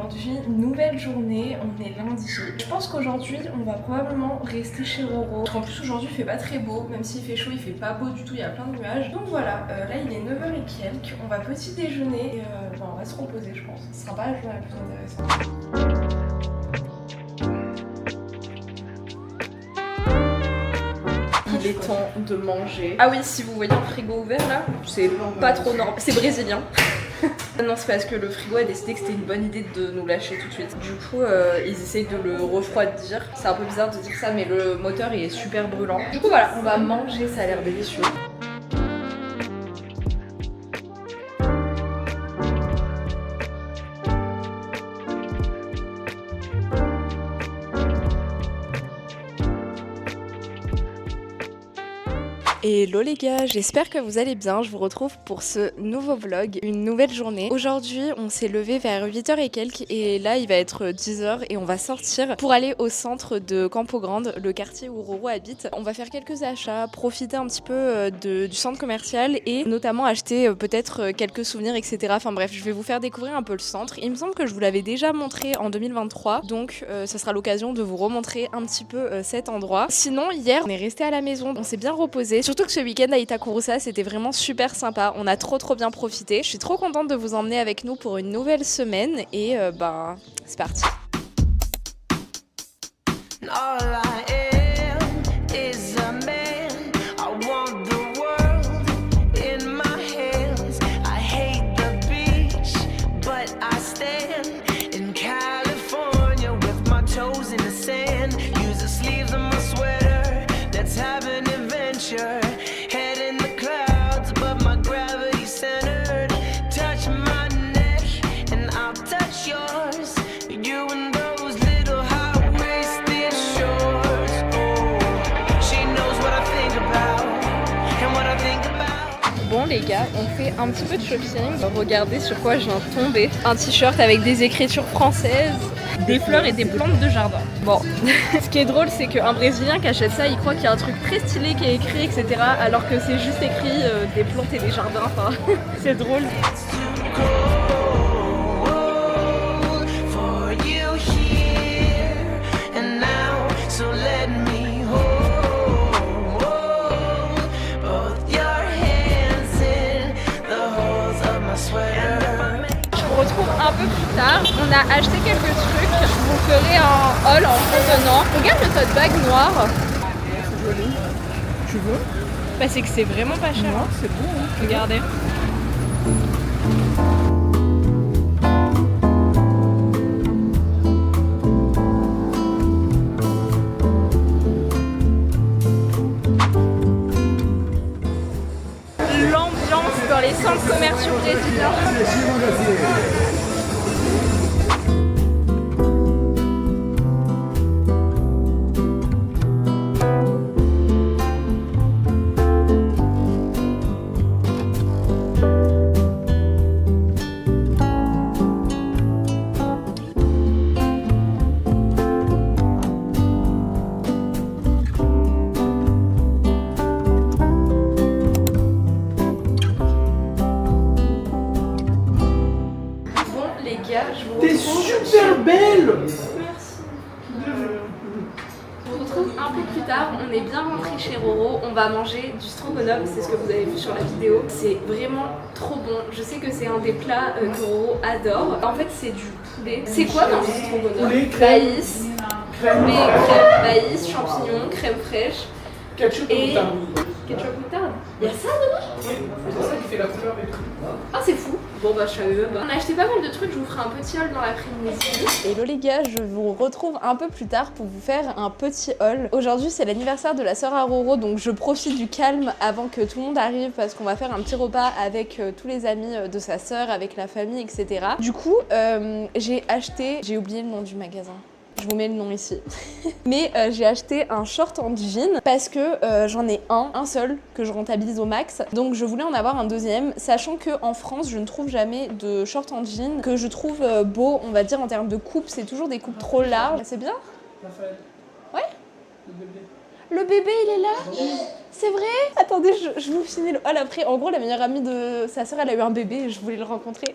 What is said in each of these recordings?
aujourd'hui, nouvelle journée, on est lundi. Je pense qu'aujourd'hui on va probablement rester chez Roro. En plus aujourd'hui il fait pas très beau, même s'il fait chaud il fait pas beau du tout, il y a plein de nuages. Donc voilà, là il est 9h et quelques, on va petit déjeuner et on va se reposer je pense. Ce sera pas la journée la plus intéressante. Il est temps de manger. Ah oui, si vous voyez un frigo ouvert là, c'est pas trop normal, c'est brésilien. Non, c'est parce que le frigo a décidé que c'était une bonne idée de nous lâcher tout de suite. Du coup, ils essayent de le refroidir. C'est un peu bizarre de dire ça, mais le moteur il est super brûlant. Du coup, voilà, on va manger, ça a l'air délicieux. Hello les gars, j'espère que vous allez bien, je vous retrouve pour ce nouveau vlog, une nouvelle journée. Aujourd'hui on s'est levé vers 8h et quelques et là il va être 10h et on va sortir pour aller au centre de Campo Grande, le quartier où Roro habite. On va faire quelques achats, profiter un petit peu du centre commercial et notamment acheter peut-être quelques souvenirs etc. Enfin bref, je vais vous faire découvrir un peu le centre. Il me semble que je vous l'avais déjà montré en 2023 donc ça sera l'occasion de vous remontrer un petit peu cet endroit. Sinon hier on est resté à la maison, on s'est bien reposé. Surtout que ce week-end à Itakurusa c'était vraiment super sympa, on a trop bien profité. Je suis trop contente de vous emmener avec nous pour une nouvelle semaine et c'est parti. Bon les gars, on fait un petit peu de shopping. Regardez sur quoi je viens de tomber. Un t-shirt avec des écritures françaises, des fleurs et des plantes de jardin. Bon, ce qui est drôle c'est qu'un Brésilien qui achète ça, il croit qu'il y a un truc très stylé qui est écrit etc. Alors que c'est juste écrit des plantes et des jardins, enfin c'est drôle. Retrouve un peu plus tard, on a acheté quelques trucs, je vous ferai un haul en revenant. Regarde le tote bag noir. C'est joli. Tu veux? Bah c'est que c'est vraiment pas cher. Non, c'est beau. Hein. Regardez. L'ambiance dans les centres commerciaux brésiliens. T'es super belle! Merci. On se retrouve un peu plus tard, on est bien rentré chez Roro, on va manger du stroganoff, c'est ce que vous avez vu sur la vidéo. C'est vraiment trop bon, je sais que c'est un des plats que Roro adore. En fait c'est du poulet. C'est quoi dans le stroganoff? Poulet, crème, maïs, crème, maïs, champignons, crème fraîche ketchup et moutarde. Ketchup moutarde. Il y a ça dedans? Oui, c'est ça qui fait la couleur des trucs. Ah c'est fou. Bon bah je savais même pas. On a acheté pas mal de trucs, je vous ferai un petit haul dans l'après-midi. Hello les gars, je vous retrouve un peu plus tard pour vous faire un petit haul. Aujourd'hui c'est l'anniversaire de la sœur à Roro, donc je profite du calme avant que tout le monde arrive parce qu'on va faire un petit repas avec tous les amis de sa sœur, avec la famille, etc. Du coup, j'ai oublié le nom du magasin. Je vous mets le nom ici. Mais j'ai acheté un short en jean parce que j'en ai un seul que je rentabilise au max. Donc je voulais en avoir un deuxième, sachant qu'en France, je ne trouve jamais de short en jean que je trouve beau, on va dire en termes de coupe. C'est toujours des coupes trop larges. C'est bien? Raphaël. Ouais? Le bébé. Le bébé, il est là? C'est vrai? Attendez, je vous finis le haul après. En gros, la meilleure amie de sa sœur, elle a eu un bébé et je voulais le rencontrer.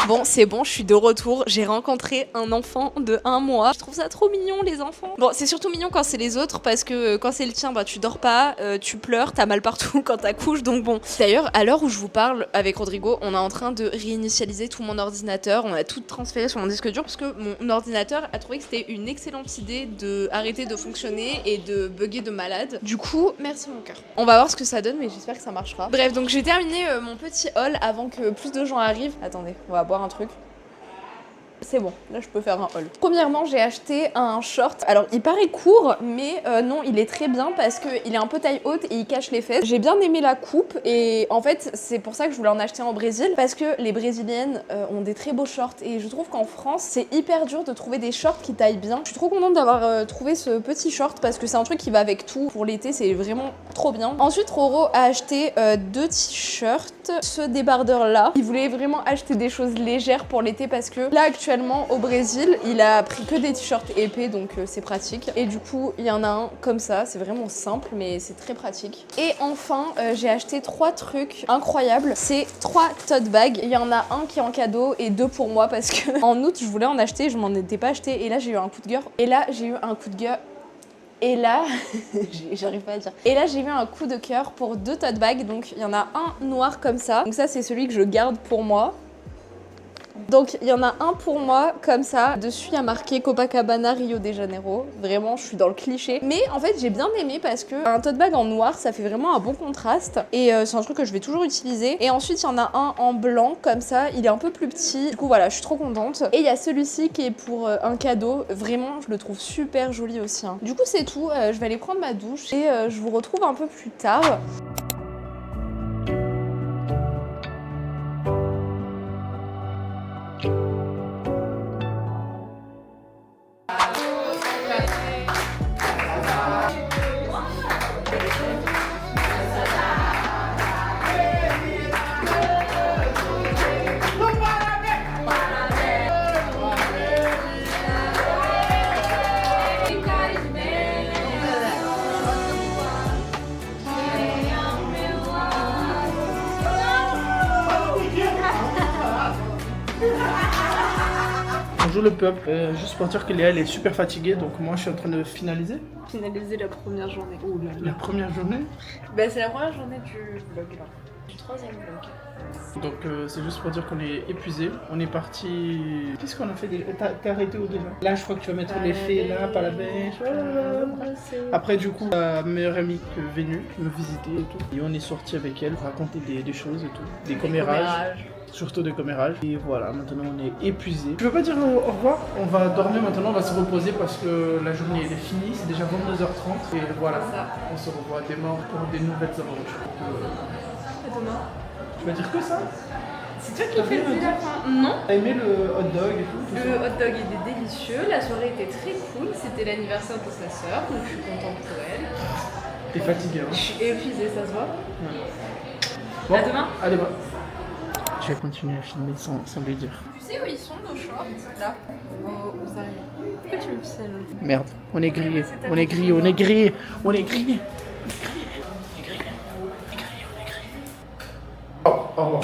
Bon, c'est bon, je suis de retour. J'ai rencontré un enfant de 1 mois. Je trouve ça trop mignon, les enfants. Bon, c'est surtout mignon quand c'est les autres parce que quand c'est le tien, bah tu dors pas, tu pleures, t'as mal partout quand t'accouches. Donc bon. D'ailleurs, à l'heure où je vous parle avec Rodrigo, on est en train de réinitialiser tout mon ordinateur. On a tout transféré sur mon disque dur parce que mon ordinateur a trouvé que c'était une excellente idée de arrêter de fonctionner et de bugger de malade. Du coup, merci mon cœur. On va voir ce que ça donne, mais j'espère que ça marchera. Bref, donc j'ai terminé mon petit haul avant que plus de gens arrivent. Attendez, on va boire un truc. C'est bon, là je peux faire un haul. Premièrement, j'ai acheté un short. Alors il paraît court, mais non, il est très bien parce qu'il est un peu taille haute et il cache les fesses. J'ai bien aimé la coupe et en fait c'est pour ça que je voulais en acheter en Brésil parce que les brésiliennes ont des très beaux shorts et je trouve qu'en France c'est hyper dur de trouver des shorts qui taillent bien. Je suis trop contente d'avoir trouvé ce petit short parce que c'est un truc qui va avec tout. Pour l'été, c'est vraiment trop bien. Ensuite, Roro a acheté 2 t-shirts. Ce débardeur là, il voulait vraiment acheter des choses légères pour l'été parce que là actuellement au Brésil, il a pris que des t-shirts épais, donc c'est pratique. Et du coup, il y en a un comme ça, c'est vraiment simple, mais c'est très pratique. Et enfin, j'ai acheté 3 trucs incroyables. C'est 3 tote bags. Il y en a un qui est en cadeau et 2 pour moi parce que en août, je voulais en acheter, je m'en étais pas acheté. Et là, j'ai eu un coup de cœur. Et là, j'ai eu un coup de cœur. Et là, j'arrive pas à dire. Et là, j'ai eu un coup de cœur pour 2 tote bags. Donc, il y en a un noir comme ça. Donc ça, c'est celui que je garde pour moi. Donc il y en a un pour moi comme ça, dessus il y a marqué Copacabana Rio de Janeiro, vraiment je suis dans le cliché, mais en fait j'ai bien aimé parce que un tote bag en noir ça fait vraiment un bon contraste et c'est un truc que je vais toujours utiliser. Et ensuite il y en a un en blanc comme ça, il est un peu plus petit, du coup voilà je suis trop contente. Et il y a celui-ci qui est pour un cadeau, vraiment je le trouve super joli aussi hein. Du coup c'est tout, je vais aller prendre ma douche et je vous retrouve un peu plus tard. Bonjour le peuple, juste pour dire que Léa elle est super fatiguée, donc moi je suis en train de finaliser La première journée. la première journée. Bah c'est la première journée du vlog là, du 3e vlog. Donc c'est juste pour dire qu'on est épuisé, on est parti... Qu'est-ce qu'on a fait déjà? T'es arrêté où déjà? Là je crois que tu vas mettre les fées là, pas la bêche. Après du coup, ma meilleure amie qui est venue me visiter et tout. Et on est sorti avec elle, raconter des choses et tout, des commérages. Surtout des commérages. Et voilà, maintenant on est épuisé. Je veux pas dire au revoir, on va dormir maintenant, on va se reposer parce que la journée elle est finie, c'est déjà 22h30 et voilà, on se revoit demain pour des nouvelles aventures. À demain. Tu vas dire que ça? C'est toi qui fais la fin? Non. T'as aimé le hot dog et tout Le hot dog était délicieux, la soirée était très cool, c'était l'anniversaire de sa sœur, donc je suis contente pour elle. T'es fatigué hein? Je suis épuisée, ça se voit. Ouais. Bon, à demain. À demain. Je vais continuer à filmer sans lui dire. Tu sais où ils sont nos shorts? Là, aux arrières. Pourquoi tu me files? Merde, on est grillé, on est grillé, on est grillé, on est grillé. Au revoir.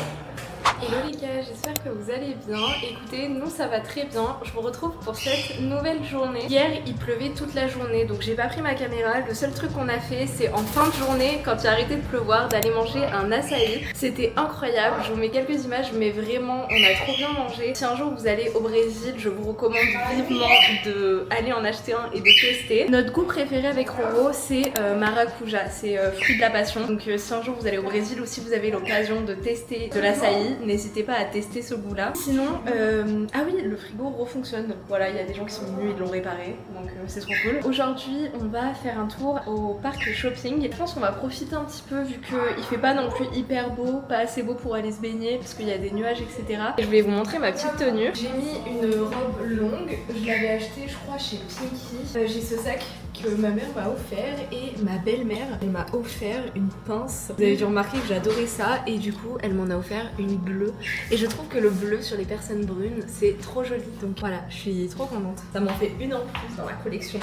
Hello les gars, j'espère que vous allez bien. Écoutez, nous ça va très bien. Je vous retrouve pour cette nouvelle journée. Hier il pleuvait toute la journée, donc j'ai pas pris ma caméra. Le seul truc qu'on a fait, c'est en fin de journée, quand il a arrêté de pleuvoir, d'aller manger un açaï. C'était incroyable, je vous mets quelques images, mais vraiment on a trop bien mangé. Si un jour vous allez au Brésil, je vous recommande vivement d'aller en acheter un et de tester. Notre goût préféré avec Roro, c'est maracuja, c'est fruit de la passion. Donc si un jour vous allez au Brésil ou si vous avez l'occasion de tester de l'açaï, n'hésitez pas à tester ce goût là. Sinon, ah oui, le frigo refonctionne. Voilà, il y a des gens qui sont venus, ils l'ont réparé, donc c'est trop cool. Aujourd'hui, on va faire un tour au parc shopping. Je pense qu'on va profiter un petit peu vu qu'il fait pas non plus hyper beau, pas assez beau pour aller se baigner parce qu'il y a des nuages, etc. Et je vais vous montrer ma petite tenue. J'ai mis une robe longue, je l'avais achetée je crois chez Pinky. J'ai ce sac que ma mère m'a offert et ma belle-mère elle m'a offert une pince. Vous avez dû remarquer que j'adorais ça et du coup elle m'en a offert une bleue et je trouve que le bleu sur les personnes brunes c'est trop joli, donc voilà, je suis trop contente. Ça m'en fait une en plus dans la collection.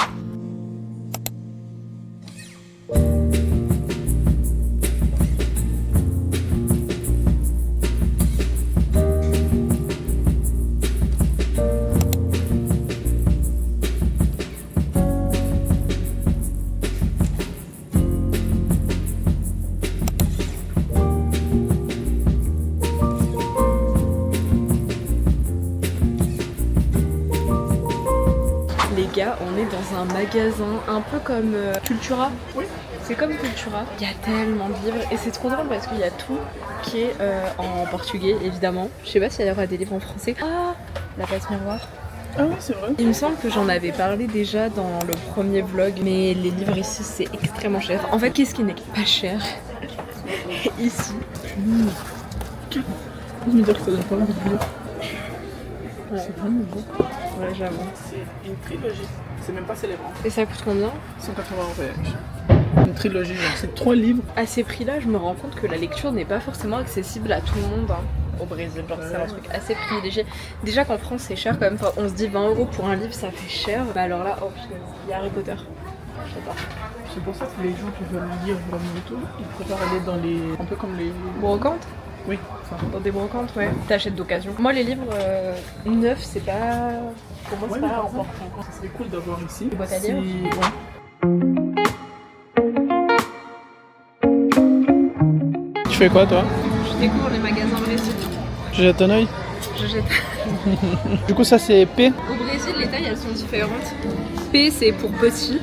gars, on est dans un magasin un peu comme Cultura. Oui. C'est comme Cultura. Il y a tellement de livres et c'est trop drôle parce qu'il y a tout qui est en portugais évidemment. Je sais pas s'il y aura des livres en français. Ah, la passe miroir. Ah oui, c'est vrai. Il me semble que j'en avais parlé déjà dans le premier vlog, mais les livres ici c'est extrêmement cher. En fait, qu'est-ce qui n'est pas cher ici? Je me dire que ça donne pas envie de lire. Ouais. C'est vraiment beau. Ouais, j'avoue. C'est une trilogie. C'est même pas célèbre. Et ça coûte combien? 180 € voyage. Une trilogie, genre c'est 3 livres. À ces prix-là, je me rends compte que la lecture n'est pas forcément accessible à tout le monde. Hein. Au Brésil, genre c'est un truc assez privilégié. Déjà qu'en France c'est cher quand même, enfin, on se dit 20 € pour un livre ça fait cher. Bah alors là, oh putain, il y a Harry Potter. J'adore. C'est pour ça que les gens qui veulent lire vraiment et tout, ils préfèrent aller dans les... un peu comme les... Brocantes? Oui, ça. Dans des brocantes, ouais. T'achètes d'occasion. Moi les livres neufs c'est pas... Pour moi c'est pas important. Ça serait cool d'avoir ici. Des boîtes à lire? Ouais. Tu fais quoi toi? Je découvre les magasins au Brésil. Je jette un oeil. Je jette. Du coup ça c'est P. Au Brésil les tailles elles sont différentes. P c'est pour petit.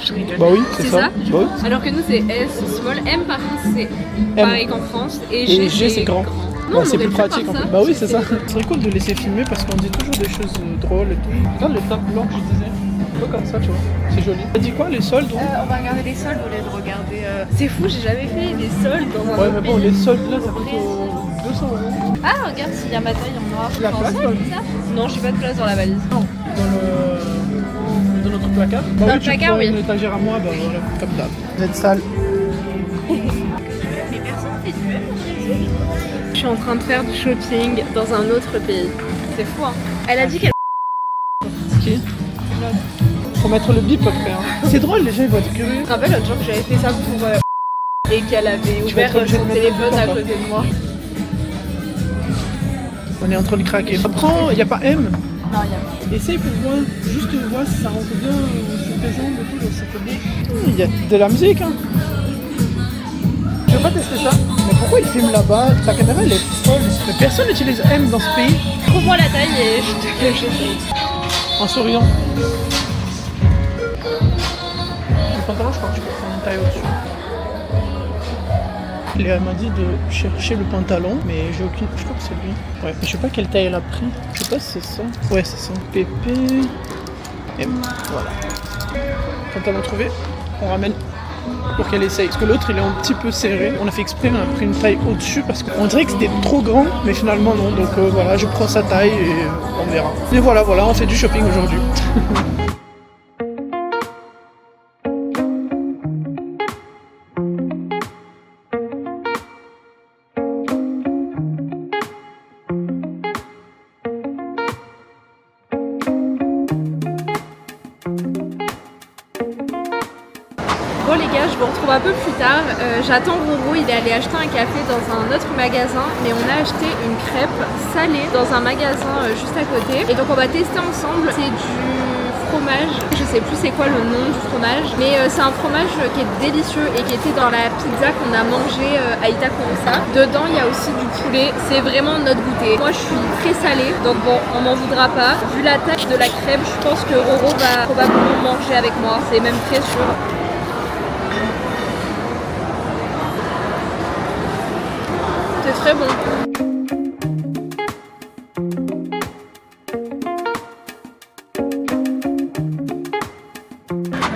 Je rigole. Bah oui, C'est c'est ça. ça Bah oui. Alors que nous c'est S, small, M par contre c'est pareil qu'en France et G c'est grand. Non, Ouais, c'est on plus aurait pu pratique en faire fait. ça. Bah oui, c'est ça. Ce serait cool de laisser filmer parce qu'on dit toujours des choses drôles et tout. Regarde le tas blanc que je disais. Un peu comme ça, tu vois. C'est joli. T'as dit quoi, les soldes? On va regarder les soldes au lieu de regarder. C'est fou, j'ai jamais fait des soldes dans un Ouais, autre mais bon, pays. les soldes là, ça coûte 200 €. Ah, regarde s'il y a ma taille en noir. La Enfin, place, ça, toi ça Non, j'ai pas de place dans la valise. Non, dans notre placard. Bah Dans le tu placard, prends oui. une étagère à moi, bah voilà, comme d'hab. Vous êtes sale. Mais personne fait du M. Je suis en train de faire du shopping dans un autre pays. C'est fou, hein. Elle a dit qu'elle. Ok. Faut mettre le bip après. Hein. C'est drôle, les gens ils vont être curieux. Je me rappelle l'autre jour que j'avais fait ça pour. Et qu'elle avait ouvert être obligé son de mettre téléphone le à bip, côté de moi. On est en train de craquer. Prends, y a pas M. Non, il y a pas. Essaye pour voir, juste voir si ça rentre bien sur tes jambes et tout, donc ça fait bien. Il y a de la musique, hein. Je veux pas tester ça. Mais pourquoi il filme là-bas? Ta caméra elle est folle. Mais personne n'utilise M dans ce pays. Trouve-moi la taille et je te j'essaye. En souriant. Le pantalon, je crois que tu peux prendre une taille au-dessus. Léa m'a dit de chercher le pantalon, mais j'ai aucune. Je crois que c'est lui. Ouais, mais je sais pas quelle taille elle a pris. Je sais pas si c'est ça. Ouais, c'est ça. PP. M. Voilà. Pantalon trouvé. On ramène pour qu'elle essaye. Parce que l'autre il est un petit peu serré. On a fait exprès, on a pris une taille au-dessus parce qu'on dirait que c'était trop grand, mais finalement non. Donc voilà, je prends sa taille et on verra. Et voilà, on fait du shopping aujourd'hui. Bon les gars, je vous retrouve un peu plus tard. J'attends Roro, il est allé acheter un café dans un autre magasin, mais on a acheté une crêpe salée dans un magasin juste à côté. Et donc on va tester ensemble. C'est du fromage, je sais plus c'est quoi le nom du fromage, mais c'est un fromage qui est délicieux et qui était dans la pizza qu'on a mangé à Itacuruça. Dedans il y a aussi du poulet, c'est vraiment notre goûter. Moi je suis très salée, donc bon, on m'en voudra pas. Vu la taille de la crêpe, je pense que Roro va probablement manger avec moi, c'est même très sûr. C'est très bon.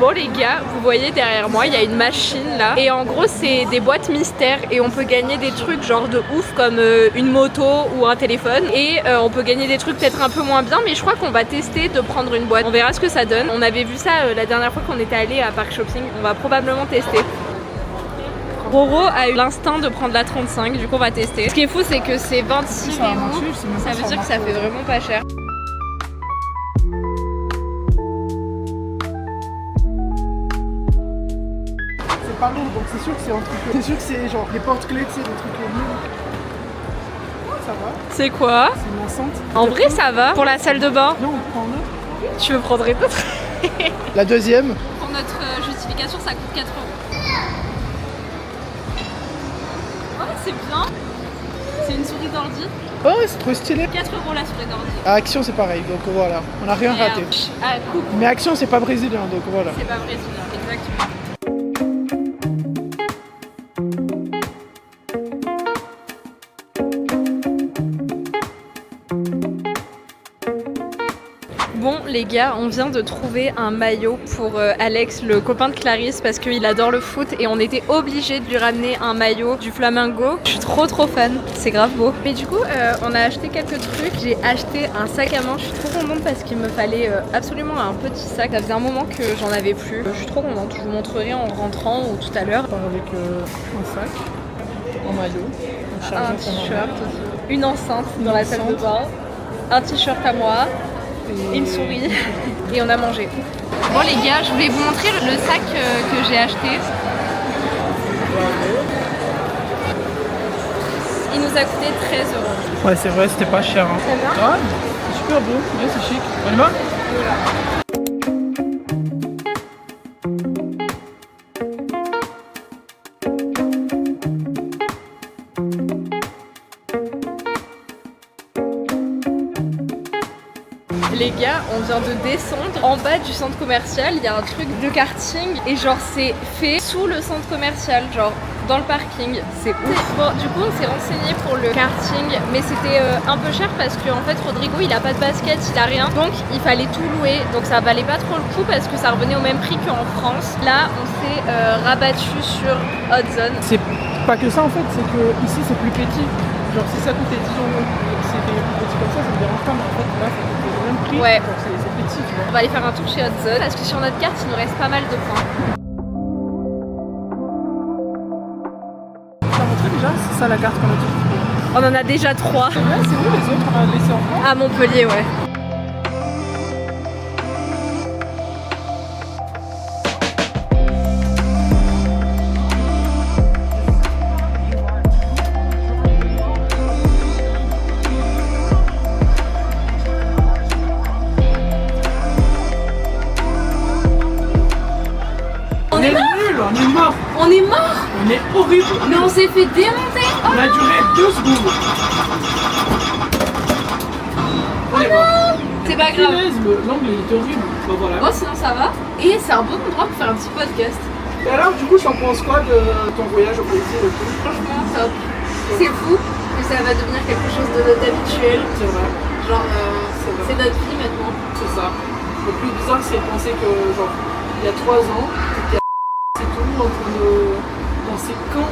Bon les gars, vous voyez derrière moi, il y a une machine là. Et en gros, c'est des boîtes mystères et on peut gagner des trucs genre de ouf comme une moto ou un téléphone. Et on peut gagner des trucs peut-être un peu moins bien, mais je crois qu'on va tester de prendre une boîte. On verra ce que ça donne. On avait vu ça la dernière fois qu'on était allé à Parc Shopping. On va probablement tester. Roro a eu l'instinct de prendre la 35, du coup on va tester. Ce qui est fou c'est que c'est 26 Ça, euros, ça veut dire que ça fait vraiment pas cher. C'est pas lourd, donc c'est sûr que c'est un truc. C'est sûr que c'est genre les porte-clés, tu sais, des trucs nuls. Ça va, C'est quoi? c'est une enceinte. En vrai ça va. Pour la salle de bain, Non, on prend un autre. tu veux prendre une autre? La deuxième. Pour notre justification ça coûte 4 euros. Ouais c'est bien. C'est une souris d'ordi. Oh, c'est trop stylé. 4 € la souris d'ordi. À Action, c'est pareil, donc voilà, on n'a rien raté. Coupe. Mais Action, c'est pas brésilien, donc voilà. C'est pas brésilien, exactement. Bon les gars, on vient de trouver un maillot pour Alex, le copain de Clarisse, parce qu'il adore le foot et on était obligé de lui ramener un maillot du Flamengo. Je suis trop fan, c'est grave beau. Mais du coup, on a acheté quelques trucs. J'ai acheté un sac à main, je suis trop contente parce qu'il me fallait absolument un petit sac. Ça faisait un moment que j'en avais plus. Je suis trop contente, je vous montrerai en rentrant ou tout à l'heure. Avec un sac, un maillot, un t-shirt, une enceinte dans la salle de bain, un t-shirt à moi. Une souris et on a mangé. Bon les gars, je voulais vous montrer le sac que j'ai acheté. Il nous a coûté 13 €. Ouais, c'est vrai, c'était pas cher. Hein. C'est bien. Ah, c'est super beau, ouais, c'est chic. On y va? Les gars, on vient de descendre en bas du centre commercial, il y a un truc de karting et genre c'est fait sous le centre commercial, genre dans le parking, c'est ouf. Bon, du coup on s'est renseigné pour le karting, mais c'était un peu cher parce que en fait Rodrigo il a pas de basket, il a rien, donc il fallait tout louer, donc ça valait pas trop le coup parce que ça revenait au même prix qu'en France. Là on s'est rabattu sur Hudson. C'est pas que ça en fait, c'est que ici c'est plus petit. Genre si ça coûtait 10 €, c'était plus petit comme ça me dérange pas, mais en fait là ça coûtait le même prix, ouais. Donc c'est petit, tu vois. On va aller faire un tour chez Hudson parce que sur notre carte il nous reste pas mal de points. Ça montrait déjà, c'est ça la carte qu'on a dit. On en a déjà 3. C'est vrai, c'est où les autres? On a laissé en France? À Montpellier, ouais. On est nuls, on est morts. On est mort. On est horrible. Mais on s'est fait démonter. On a duré 2 secondes. On est morts. C'est pas grave. L'angle il était horrible. Bah voilà. Bon, sinon ça va. Et c'est un bon endroit pour faire un petit podcast. Et alors du coup t'en penses quoi de ton voyage au Brésil et tout? Franchement, top. C'est fou que ça va devenir quelque chose d'habituel. C'est vrai. Genre, C'est c'est notre vie maintenant. C'est ça. Le plus bizarre c'est de penser que genre il y a 3 ans, t'étais c'est tout en train de penser quand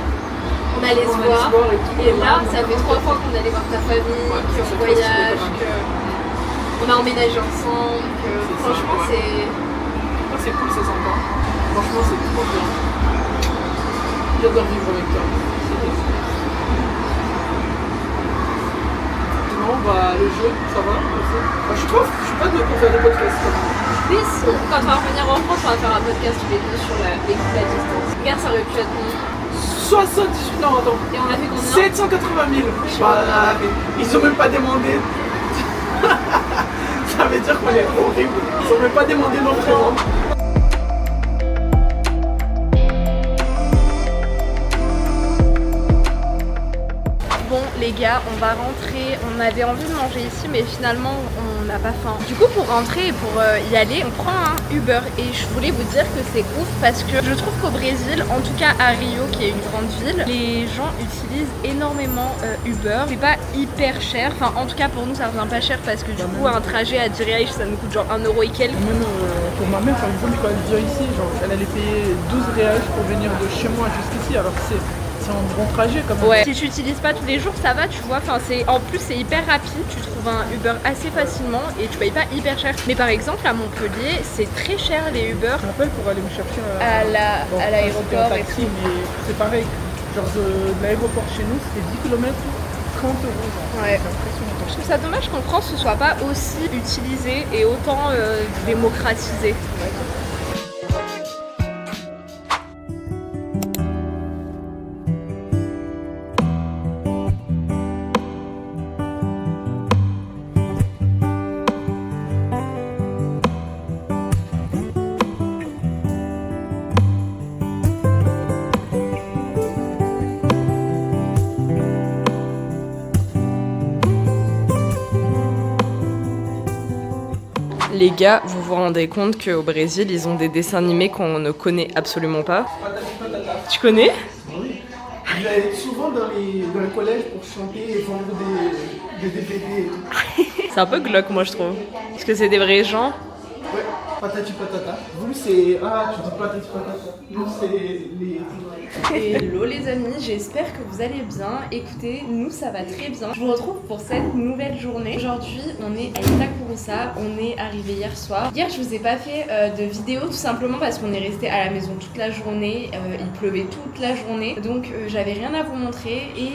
On allait se voir. et tout. Et là, ça fait 3 fois qu'on allait voir ta famille, Ouais, qu'on c'est voyage, trop stylé, qu'on a emménagé ensemble. Que franchement, sympa. C'est cool, c'est sympa. Franchement, c'est trop bien. J'adore vivre avec toi. Sinon, bah, le jeu, ça va aussi. Bah, je suis pas de pour faire des podcasts. Mais si, quand on va revenir en France, on va faire un podcast tous les deux sur la distance. Regarde, ça aurait pu être bon. 78 ans, attends. Et on a fait combien? 780 000. Bah, ils ont même pas demandé. Ça veut dire qu'on est horrible. Ils ont même pas demandé notre présent. Bon les gars, on va rentrer, on avait envie de manger ici mais finalement on n'a pas faim. Du coup pour rentrer et pour y aller, on prend un Uber et je voulais vous dire que c'est ouf parce que je trouve qu'au Brésil, en tout cas à Rio qui est une grande ville, les gens utilisent énormément Uber. C'est pas hyper cher, enfin en tout cas pour nous ça revient pas cher parce que du coup un trajet à 10 reais ça nous coûte genre 1 € et quelques. Même pour ma mère par exemple quand elle vient ici, genre, elle allait payer 12 reais pour venir de chez moi jusqu'ici alors que c'est un bon trajet quand même. Ouais. Si tu n'utilises pas tous les jours, ça va, tu vois. Enfin, en plus, c'est hyper rapide. Tu trouves un Uber assez facilement et tu payes pas hyper cher. Mais par exemple, à Montpellier, c'est très cher les Uber. Je m'appelle pour aller me chercher à l'aéroport et taxi, tout. Mais c'est pareil. Genre de l'aéroport chez nous, c'était 10 km, 30 €. Ouais. C'est impressionnant. Je trouve ça dommage qu'en France, ce soit pas aussi utilisé et autant démocratisé. Les gars, vous vous rendez compte qu'au Brésil, ils ont des dessins animés qu'on ne connaît absolument pas? Tu connais? Oui. Il allait souvent dans les collèges pour chanter et vendre des DVD et tout. C'est un peu glauque, moi, je trouve. Parce que c'est des vrais gens. Ouais, patati patata. Vous, c'est... Ah, tu dis patati patata. Nous, c'est les... Hello les amis, j'espère que vous allez bien. Écoutez, nous ça va très bien. Je vous retrouve pour cette nouvelle journée. Aujourd'hui, on est à Itacuruçá. On est arrivé hier soir. Hier, je vous ai pas fait de vidéo tout simplement parce qu'on est resté à la maison toute la journée. Il pleuvait toute la journée. Donc, j'avais rien à vous montrer. Et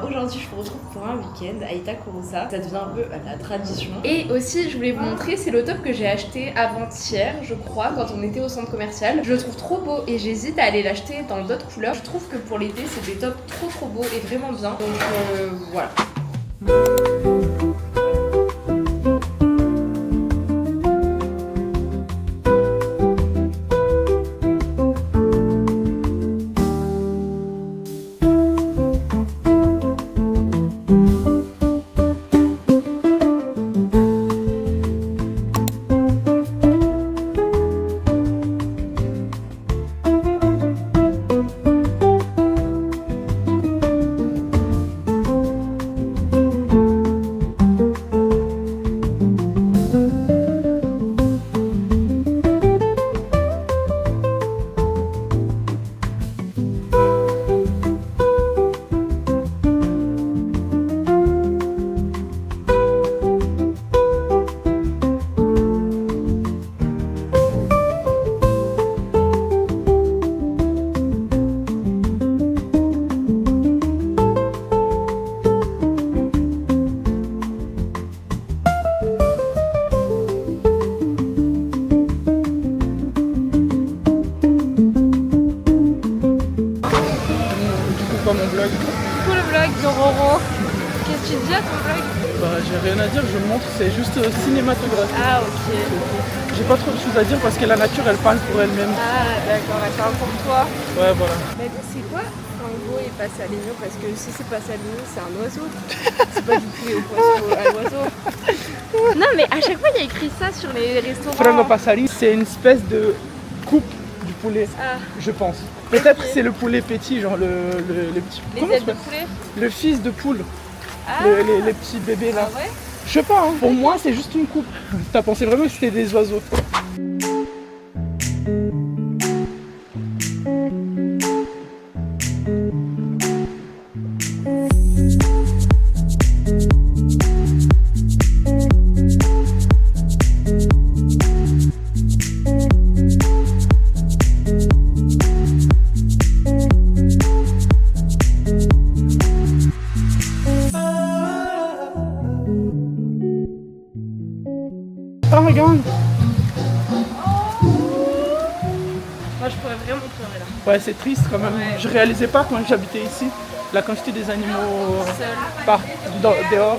aujourd'hui, je vous retrouve pour un week-end à Itacuruçá. Ça devient un peu la tradition. Et aussi, je voulais vous montrer, c'est le top que j'ai acheté avant-hier, je crois, quand on était au centre commercial. Je le trouve trop beau et j'hésite à aller l'acheter dans d'autres couleurs. Je trouve que pour l'été c'est des tops trop beaux et vraiment bien. Donc voilà. Mon vlog. Pour le vlog de Roro. Qu'est-ce que tu dis à ton vlog? Bah, j'ai rien à dire, je montre, c'est juste cinématographique. Ah, ok. J'ai pas trop de choses à dire parce que la nature elle parle pour elle-même. Ah, d'accord, elle parle pour toi. Ouais, voilà. Mais c'est quoi Flambeau et Passaligno? Parce que si c'est Passaligno, c'est un oiseau. C'est pas du poulet au poisson à l'oiseau. Non, mais à chaque fois, il y a écrit ça sur les restaurants. Frango passarinho, c'est une espèce de coupe du poulet, je pense. Peut-être que c'est le poulet petit, genre le petit... Les ailes de poulet? Le fils de poule. Ah. Les petits bébés là. Ah ouais? Je sais pas, hein. Pour moi c'est juste une coupe. T'as pensé vraiment que c'était des oiseaux? Oh, regarde! Moi, je pourrais vraiment pleurer là. Ouais, c'est triste quand même. Ouais. Je réalisais pas quand j'habitais ici la quantité des animaux Seul. dehors.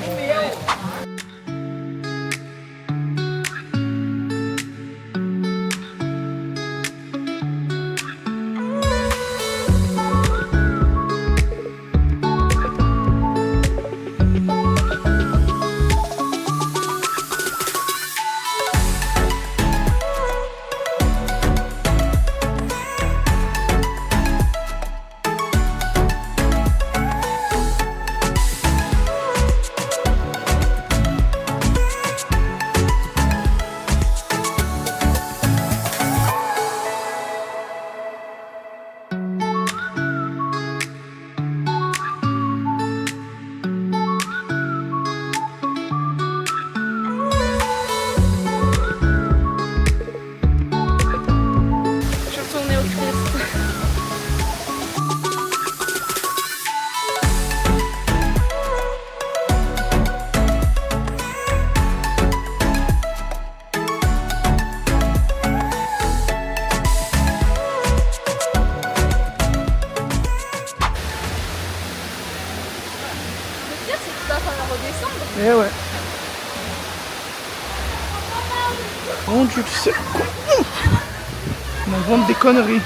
Eh ouais. Mon Dieu, tu sais quoi? On invente des conneries.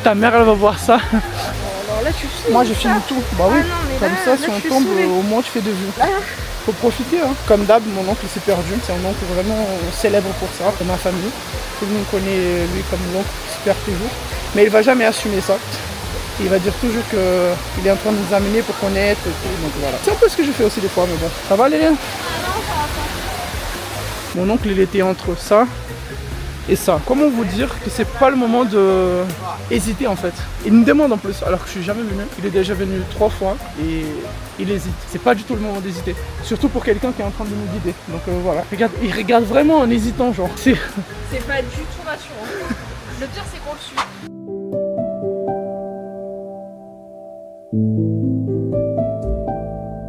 Ta mère, elle va voir ça. Alors là, tu filmes. Moi, je filme tout. Bah oui, non, mais comme là, ça, là, si je on suis tombe, saoulée. au moins tu fais de vues. Ah. Faut profiter, hein. Comme d'hab, mon oncle s'est perdu. C'est un oncle vraiment célèbre pour ça, de ma famille. Tout le monde connaît lui comme l'oncle qui se perd toujours. Mais il va jamais assumer ça. Il va dire toujours qu'il est en train de nous amener pour connaître et tout. Donc voilà. C'est un peu ce que je fais aussi des fois, mais bon. Ça va, Léliane? Mon oncle, il était entre ça et ça. Comment vous dire que c'est pas le moment de hésiter en fait. Il me demande en plus, alors que je suis jamais venu. Il est déjà venu 3 fois et il hésite. C'est pas du tout le moment d'hésiter. Surtout pour quelqu'un qui est en train de nous guider. Donc voilà. Regarde, il regarde vraiment en hésitant, genre. C'est pas du tout rassurant. Le pire, c'est qu'on le suit.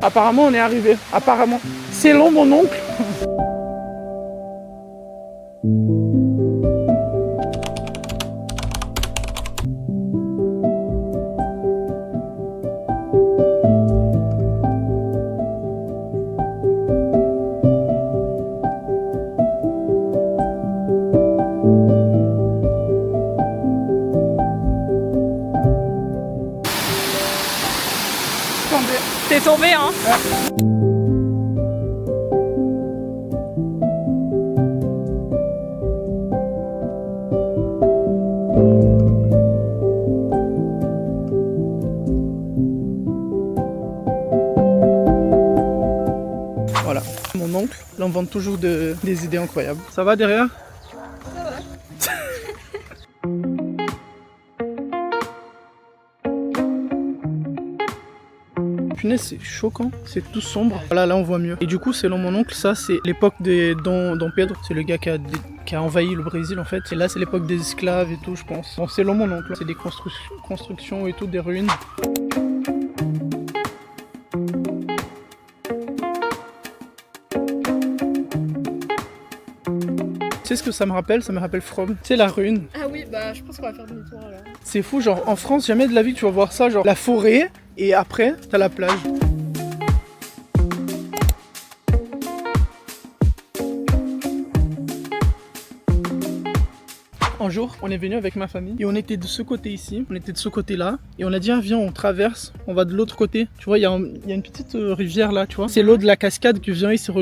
Apparemment, on est arrivé. Apparemment. Selon mon oncle. T'es tombé, hein? Voilà. Mon oncle, il invente toujours des idées incroyables. Ça va derrière? Ça va. Punaise, c'est choquant, c'est tout sombre. Voilà, là on voit mieux. Et du coup, selon mon oncle, ça c'est l'époque des Dom Pedro. C'est le gars qui a envahi le Brésil en fait. Et là, c'est l'époque des esclaves et tout, je pense. Bon, selon mon oncle, c'est des constructions et tout, des ruines. Tu sais ce que ça me rappelle? Ça me rappelle From. C'est la rune. Ah oui, bah je pense qu'on va faire demi-tour alors. C'est fou, genre en France, jamais de la vie que tu vas voir ça, genre la forêt et après, t'as la plage. Un jour, on est venu avec ma famille et on était de ce côté ici, on était de ce côté-là et on a dit ah, viens on traverse, on va de l'autre côté. Tu vois, il y a une petite rivière là, tu vois. C'est l'eau de la cascade qui vient ici, il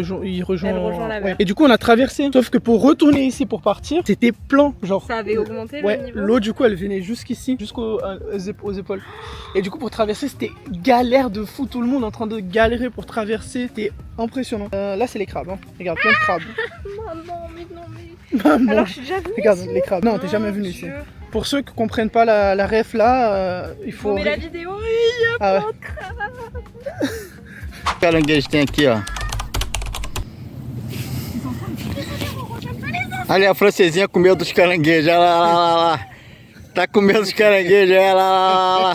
rejoint Elle rejoint la mer. Et du coup on a traversé. Sauf que pour retourner ici pour partir, c'était plan, genre. Ça avait augmenté Ouais, le niveau. l'eau du coup elle venait jusqu'ici, aux épaules. Et du coup pour traverser c'était galère de fou, tout le monde en train de galérer pour traverser. C'était impressionnant. Là c'est les crabes, hein. Regarde, plein de crabes. Non, mais non, mais... Maman. Alors je suis déjà venue Regarde ici. les crabes. Non, t'es jamais venu ici. Pour ceux qui comprennent pas la ref là, il faut. Bon, mais la vidéo, il y a Ah plein ouais. de crabes. Caranguejo tem aqui, ó. Ali a francesinha com medo dos caranguejos. Olha lá, olha lá, olha lá. Tá com medo dos caranguejos. Olha lá, olha lá.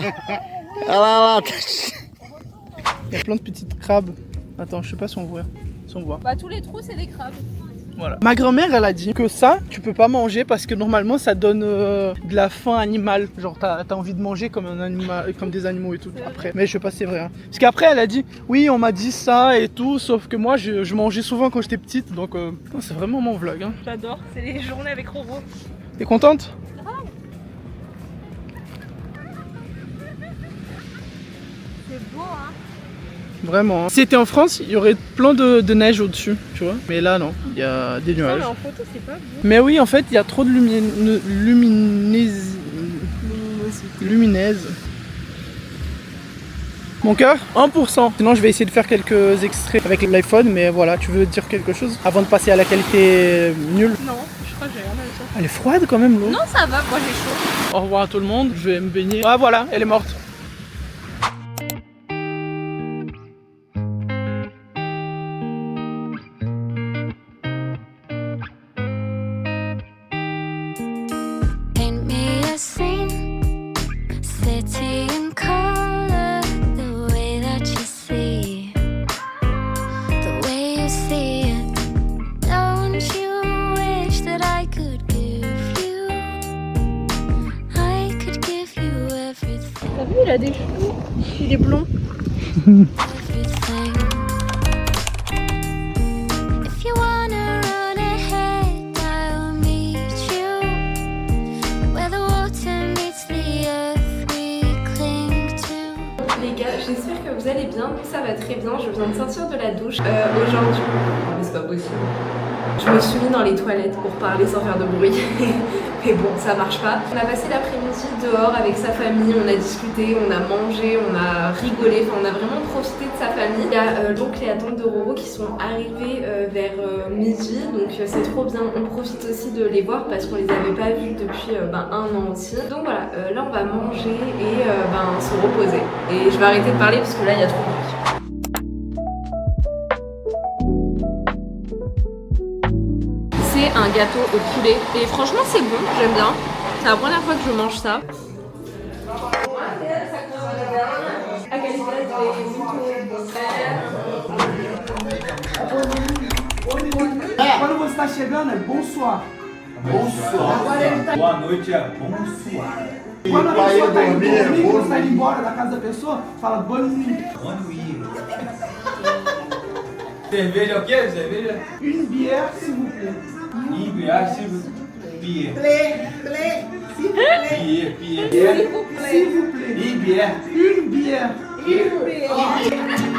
Olha lá, olha lá. Il y a plein de petites crabes. Attends, je sais pas si on voit. Si on voit. Bah tous les trous, c'est des crabes. Voilà. Ma grand-mère, elle a dit que ça, tu peux pas manger parce que normalement ça donne de la faim animale. Genre t'as envie de manger comme un animal, comme des animaux et tout. Après, mais je sais pas si c'est vrai. Hein. Parce qu'après elle a dit, oui, on m'a dit ça et tout, sauf que moi je mangeais souvent quand j'étais petite, donc c'est vraiment mon vlog. Hein. J'adore, c'est les journées avec Roro. T'es contente? C'est beau, hein. Vraiment. Hein. Si c'était en France, il y aurait plein de neige au-dessus, tu vois. Mais là, non, il y a des Ça, nuages. mais en photo, c'est pas beau. Mais oui, en fait, il y a trop de luminaise. Mon cœur, 1%. Sinon, je vais essayer de faire quelques extraits avec l'iPhone, mais voilà, tu veux dire quelque chose avant de passer à la qualité nulle? Non, je crois que j'ai rien à dire. Elle est froide quand même, l'eau. Non, ça va, moi j'ai chaud. Au revoir à tout le monde, je vais me baigner. Ah voilà, elle est morte. Paint me a scene, city in color, the way that you see, the way you see it. Don't you wish that I could give you everything? T'as vu, il ça va très bien, je viens de sortir de la douche. Aujourd'hui, non mais c'est pas possible. Je me suis mis dans les toilettes pour parler sans faire de bruit. Mais bon, ça marche pas. On a passé l'après-midi dehors avec sa famille, on a discuté, on a mangé, on a rigolé, enfin on a vraiment profité de sa famille. Il y a l'oncle et la tante de Roro qui sont arrivés vers midi, donc c'est trop bien. On profite aussi de les voir parce qu'on les avait pas vus depuis un an aussi. Donc voilà, là on va manger et se reposer. Et je vais arrêter de parler parce que là il y a trop de bruit. C'est un gâteau au poulet et franchement c'est bon, j'aime bien. C'est la première fois que je mange ça. Quando você está chegando é bonsoir. Bonsoir. Boa noite é bonsoir. Quando a pessoa está indo dormir, quando você está indo embora da casa da pessoa, fala bonne nuit. Bonne nuit. Cerveja é o quê? Cerveja? Une bière, s'il vous plaît. Une bière, s'il vous plaît. Play, s'il vous plaît. Bière. S'il vous plaît. Une bière. Une bière. Une bière.